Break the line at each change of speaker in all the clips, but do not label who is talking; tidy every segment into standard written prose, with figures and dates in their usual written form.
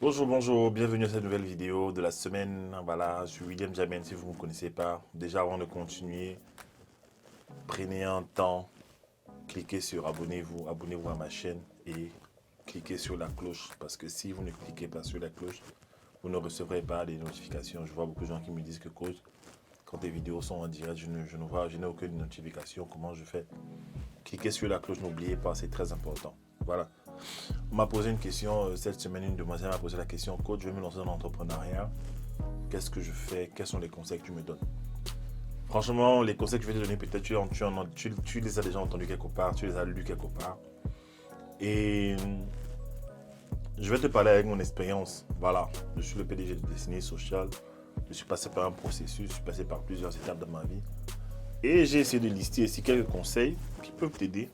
Bonjour, bonjour, bienvenue à cette nouvelle vidéo de la semaine. Voilà, je suis William Jamen, si vous ne me connaissez pas. Déjà, avant de continuer, prenez un temps, cliquez sur abonnez-vous, abonnez-vous à ma chaîne et cliquez sur la cloche. Parce que si vous ne cliquez pas sur la cloche, vous ne recevrez pas les notifications. Je vois beaucoup de gens qui me disent que coach, quand les vidéos sont en direct, je n'ai aucune notification. Comment je fais? Cliquez sur la cloche, n'oubliez pas, c'est très important. Voilà. On m'a posé une question cette semaine, une demoiselle m'a posé la question, coach, je veux me lancer dans l'entrepreneuriat. Qu'est-ce que je fais? Quels sont les conseils que tu me donnes? Franchement, les conseils que je vais te donner, peut-être tu les as déjà entendus quelque part, tu les as lus quelque part. Et je vais te parler avec mon expérience. Voilà, je suis le PDG de Destiny Social. Je suis passé par un processus, je suis passé par plusieurs étapes dans ma vie. Et j'ai essayé de lister ici quelques conseils qui peuvent t'aider.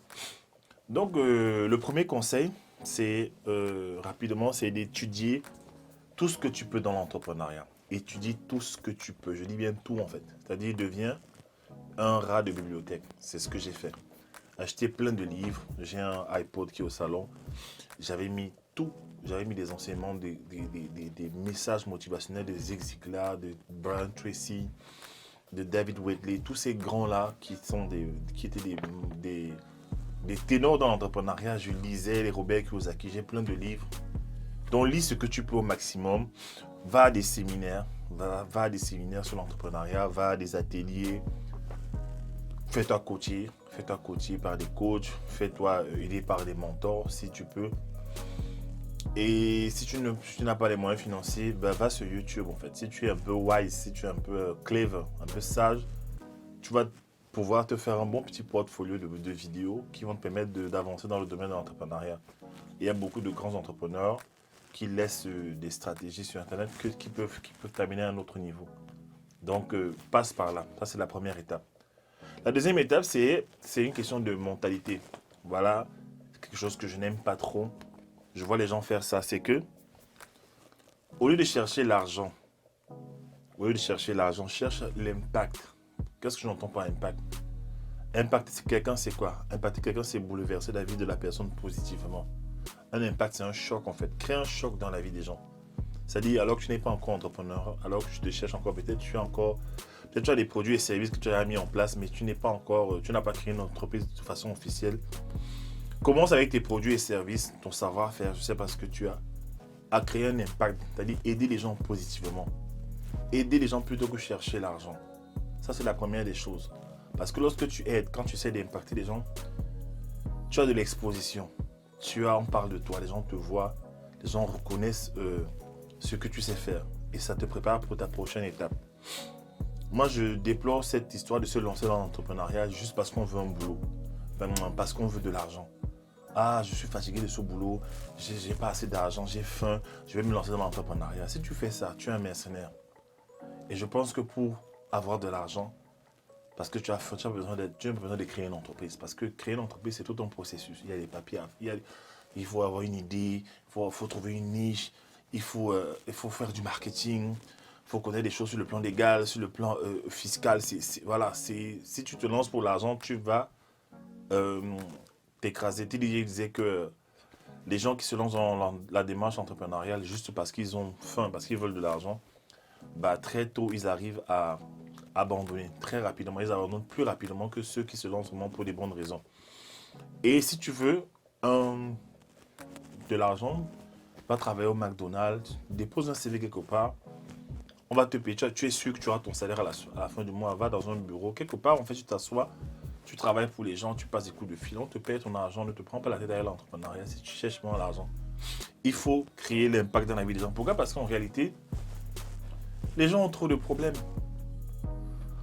Donc, le premier conseil, c'est rapidement, c'est d'étudier tout ce que tu peux dans l'entrepreneuriat. Étudie tout ce que tu peux. Je dis bien tout en fait. C'est-à-dire, deviens un rat de bibliothèque. C'est ce que j'ai fait. Acheter plein de livres. J'ai un iPod qui est au salon. J'avais mis tout. J'avais mis des enseignements, des messages motivationnels de Zig Ziglar, de Brian Tracy, de David Waitley. Tous ces grands-là qui étaient des ténors dans l'entrepreneuriat. Je lisais les Robert Kiyosaki. J'ai plein de livres. Donc, lis ce que tu peux au maximum. Va à des séminaires. Va à des séminaires sur l'entrepreneuriat. Va à des ateliers. Fais-toi coacher par des coachs, fais-toi aider par des mentors si tu peux. Et si tu n'as pas les moyens financiers, bah, va sur YouTube en fait. Si tu es un peu wise, si tu es un peu clever, un peu sage, tu vas pouvoir te faire un bon petit portfolio de vidéos qui vont te permettre d'avancer dans le domaine de l'entrepreneuriat. Il y a beaucoup de grands entrepreneurs qui laissent des stratégies sur Internet qui peuvent t'amener à un autre niveau. Donc, passe par là. Ça, c'est la première étape. La deuxième étape, c'est une question de mentalité. Voilà, quelque chose que je n'aime pas trop. Je vois les gens faire ça. C'est que, au lieu de chercher l'argent, cherche l'impact. Qu'est-ce que j'entends par impact? Impact, c'est quelqu'un, c'est quoi? Impacter quelqu'un, c'est bouleverser la vie de la personne positivement. Un impact, c'est un choc en fait. Créer un choc dans la vie des gens. C'est-à-dire, alors que tu n'es pas encore entrepreneur, alors que tu te cherches encore, peut-être tu as des produits et services que tu as mis en place, mais tu n'as pas créé une entreprise de façon officielle. Commence avec tes produits et services, ton savoir-faire, je sais pas ce que tu as, à créer un impact, c'est-à-dire aider les gens positivement. Aider les gens plutôt que chercher l'argent. Ça, c'est la première des choses. Parce que lorsque tu aides, quand tu essaies d'impacter les gens, tu as de l'exposition. On parle de toi, les gens te voient, les gens reconnaissent ce que tu sais faire. Et ça te prépare pour ta prochaine étape. Moi, je déplore cette histoire de se lancer dans l'entrepreneuriat juste parce qu'on veut un boulot. Enfin, parce qu'on veut de l'argent. Ah, je suis fatigué de ce boulot, j'ai pas assez d'argent, j'ai faim, je vais me lancer dans l'entrepreneuriat. Si tu fais ça, tu es un mercenaire. Et je pense que pour avoir de l'argent, parce que tu as besoin de créer une entreprise. Parce que créer une entreprise, c'est tout un processus. Il y a des papiers, il faut avoir une idée, il faut trouver une niche, il faut faire du marketing, il faut connaître des choses sur le plan légal, sur le plan fiscal. Voilà, si tu te lances pour l'argent, tu vas euh, t'écraser. TDJ disait que les gens qui se lancent dans la démarche entrepreneuriale juste parce qu'ils ont faim, parce qu'ils veulent de l'argent, bah, très tôt, ils arrivent à abandonner très rapidement. Ils abandonnent plus rapidement que ceux qui se lancent vraiment pour des bonnes raisons. Et si tu veux de l'argent, va travailler au McDonald's, dépose un CV quelque part, on va te payer, tu es sûr que tu auras ton salaire à la fin du mois, va dans un bureau, quelque part, en fait, tu t'assois, tu travailles pour les gens, tu passes des coups de fil, on te paye ton argent, ne te prends pas la tête derrière l'entrepreneuriat si tu cherches vraiment l'argent. Il faut créer l'impact dans la vie des gens. Pourquoi? Parce qu'en réalité, les gens ont trop de problèmes.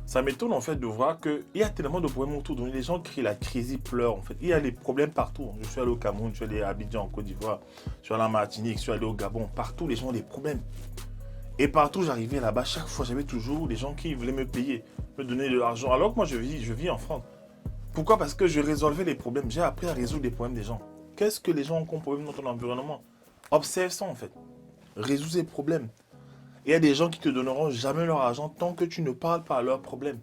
Ça m'étonne en fait de voir qu'il y a tellement de problèmes autour de nous. Les gens crient la crise, ils pleurent en fait. Il y a des problèmes partout. Je suis allé au Cameroun, je suis allé à Abidjan en Côte d'Ivoire, je suis allé en Martinique, je suis allé au Gabon. Partout, les gens ont des problèmes. Et partout, j'arrivais là-bas, chaque fois, j'avais toujours des gens qui voulaient me payer, me donner de l'argent. Alors que moi, je vis en France. Pourquoi? Parce que je résolvais les problèmes. J'ai appris à résoudre les problèmes des gens. Qu'est-ce que les gens ont comme problème dans ton environnement? Observe ça en fait. Résous ces problèmes. Il y a des gens qui te donneront jamais leur argent tant que tu ne parles pas à leurs problèmes.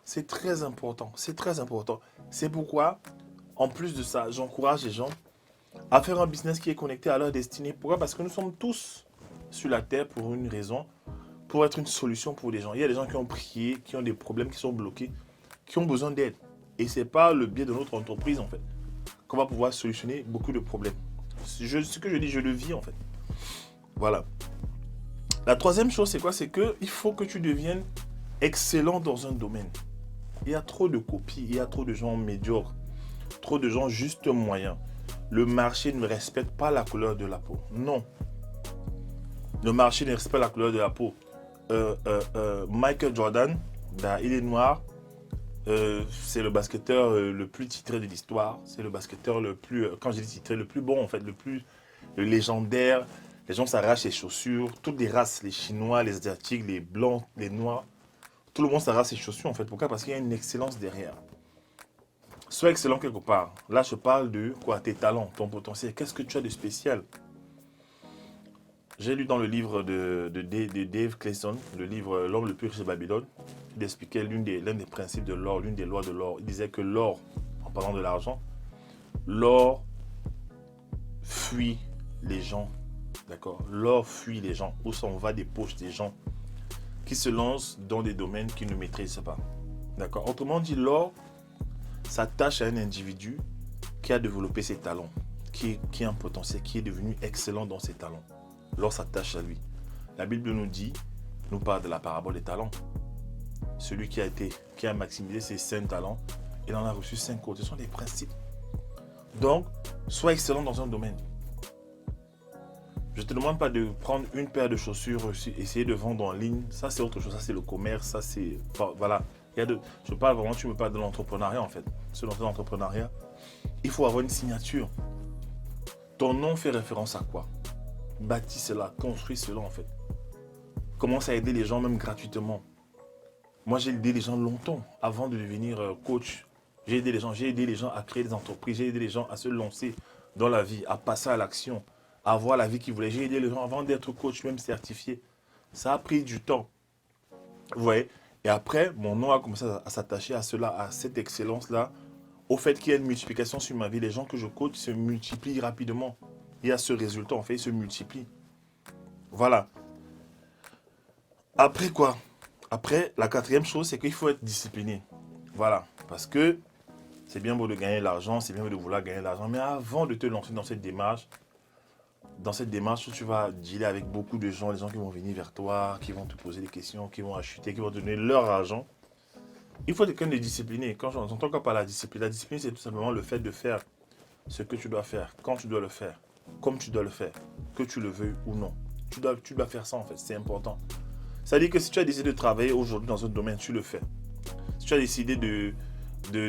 C'est très important. C'est très important. C'est pourquoi, en plus de ça, j'encourage les gens. à faire un business qui est connecté à leur destinée. Pourquoi? Parce que nous sommes tous sur la terre pour une raison, pour être une solution pour les gens. Il y a des gens qui ont prié, qui ont des problèmes, qui sont bloqués, qui ont besoin d'aide. Et c'est par le biais de notre entreprise, en fait, qu'on va pouvoir solutionner beaucoup de problèmes. Ce que je dis, je le vis, en fait. Voilà. La troisième chose, c'est quoi? C'est qu'il faut que tu deviennes excellent dans un domaine. Il y a trop de copies, il y a trop de gens médiocres, trop de gens juste moyens. Le marché ne respecte pas la couleur de la peau. Non. Le marché ne respecte pas la couleur de la peau. Michael Jordan, là, il est noir. C'est le basketteur le plus titré de l'histoire. C'est le basketteur le plus, quand je dis titré, le plus bon en fait, le légendaire. Les gens s'arrachent les chaussures. Toutes les races, les Chinois, les Asiatiques, les Blancs, les Noirs. Tout le monde s'arrache ses chaussures en fait. Pourquoi? Parce qu'il y a une excellence derrière. Sois excellent quelque part. Là, je parle de quoi? Tes talents, ton potentiel. Qu'est-ce que tu as de spécial? J'ai lu dans le livre de Dave Clayson, le livre L'homme le plus riche de Babylone. Il expliquait l'un des principes de l'or, l'une des lois de l'or. Il disait que l'or, en parlant de l'argent, l'or fuit les gens. D'accord? L'or fuit les gens. Où s'en va des poches des gens qui se lancent dans des domaines qu'ils ne maîtrisent pas. D'accord? Autrement dit, l'or s'attache à un individu qui a développé ses talents, qui a un potentiel, qui est devenu excellent dans ses talents. L'or s'attache à lui. La Bible nous parle de la parabole des talents. Celui qui a maximisé ses 5 talents, il en a reçu 5 autres. Ce sont des principes. Donc, sois excellent dans un domaine. Je ne te demande pas de prendre une paire de chaussures, essayer de vendre en ligne. Ça, c'est autre chose. Ça, c'est le commerce. Ça, c'est... Voilà. Je parle vraiment, tu me parles de l'entrepreneuriat, en fait. Selon l'entrepreneuriat, il faut avoir une signature. Ton nom fait référence à quoi? Bâtis cela, construis cela, en fait. Commence à aider les gens, même gratuitement. Moi, j'ai aidé les gens longtemps avant de devenir coach. J'ai aidé les gens à créer des entreprises. J'ai aidé les gens à se lancer dans la vie, à passer à l'action, à avoir la vie qu'ils voulaient. J'ai aidé les gens avant d'être coach, même certifié. Ça a pris du temps. Vous voyez? Et après, mon nom a commencé à s'attacher à cela, à cette excellence-là, au fait qu'il y a une multiplication sur ma vie. Les gens que je coach se multiplient rapidement. Il y a ce résultat, en fait, ils se multiplient. Voilà. Après quoi? Après, la quatrième chose, c'est qu'il faut être discipliné. Voilà. Parce que c'est bien beau de gagner l'argent, c'est bien beau de vouloir gagner l'argent. Mais avant de te lancer dans cette démarche où tu vas dealer avec beaucoup de gens, les gens qui vont venir vers toi, qui vont te poser des questions, qui vont acheter, qui vont te donner leur argent, il faut quelqu'un de discipliné. Quand j'entends quoi par la discipline, c'est tout simplement le fait de faire ce que tu dois faire, quand tu dois le faire, comme tu dois le faire, que tu le veuilles ou non. Tu dois faire ça en fait, c'est important. C'est-à-dire que si tu as décidé de travailler aujourd'hui dans un domaine, tu le fais. Si tu as décidé de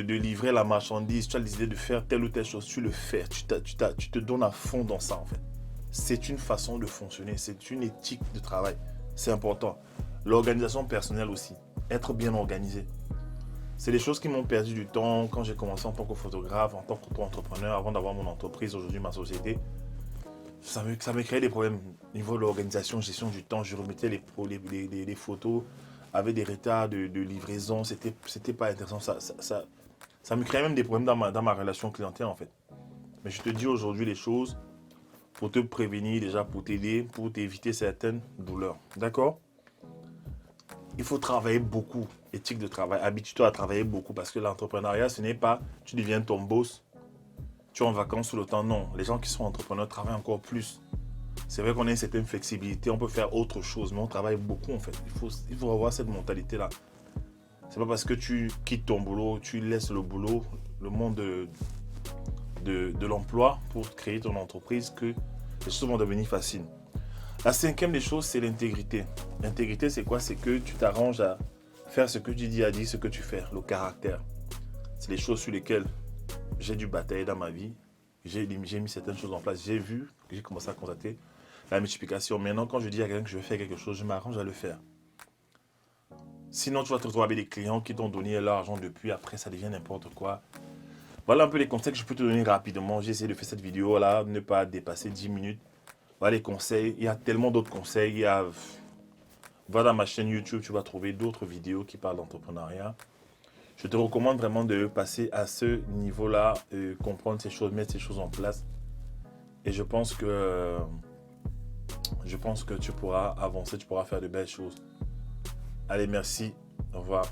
livrer la marchandise, tu as décidé de faire telle ou telle chose, tu le fais. Tu te donnes à fond dans ça en fait. C'est une façon de fonctionner, c'est une éthique de travail. C'est important. L'organisation personnelle aussi, être bien organisé. C'est des choses qui m'ont perdu du temps quand j'ai commencé en tant que photographe, en tant qu'entrepreneur, avant d'avoir mon entreprise, aujourd'hui ma société. Ça me créait des problèmes au niveau de l'organisation, gestion du temps. Je remettais les photos avec des retards de livraison. C'était pas intéressant. Ça me créait même des problèmes dans ma relation clientèle en fait. Mais je te dis aujourd'hui les choses pour te prévenir, déjà pour t'aider, pour t'éviter certaines douleurs. D'accord? Il faut travailler beaucoup. Éthique de travail. Habitue-toi à travailler beaucoup parce que l'entrepreneuriat, ce n'est pas tu deviens ton boss, tu es en vacances tout le temps. Non, les gens qui sont entrepreneurs travaillent encore plus. C'est vrai qu'on a une certaine flexibilité, on peut faire autre chose, mais on travaille beaucoup en fait. Il faut avoir cette mentalité-là. C'est pas parce que tu quittes ton boulot, tu laisses le boulot, le monde de l'emploi pour créer ton entreprise que les choses vont devenir faciles. La cinquième des choses, c'est l'intégrité. L'intégrité, c'est quoi? C'est que tu t'arranges à faire ce que tu dis, à dire ce que tu fais, le caractère. C'est les choses sur lesquelles j'ai dû batailler dans ma vie. J'ai mis certaines choses en place. J'ai commencé à constater la multiplication. Maintenant, quand je dis à quelqu'un que je vais faire quelque chose, je m'arrange à le faire. Sinon, tu vas te retrouver avec des clients qui t'ont donné l'argent depuis. Après, ça devient n'importe quoi. Voilà un peu les conseils que je peux te donner rapidement. J'ai essayé de faire cette vidéo-là, ne pas dépasser 10 minutes. Voilà les conseils. Il y a tellement d'autres conseils. Va dans ma chaîne YouTube, tu vas trouver d'autres vidéos qui parlent d'entrepreneuriat. Je te recommande vraiment de passer à ce niveau-là, comprendre ces choses, mettre ces choses en place. Et je pense que tu pourras avancer, tu pourras faire de belles choses. Allez, merci. Au revoir.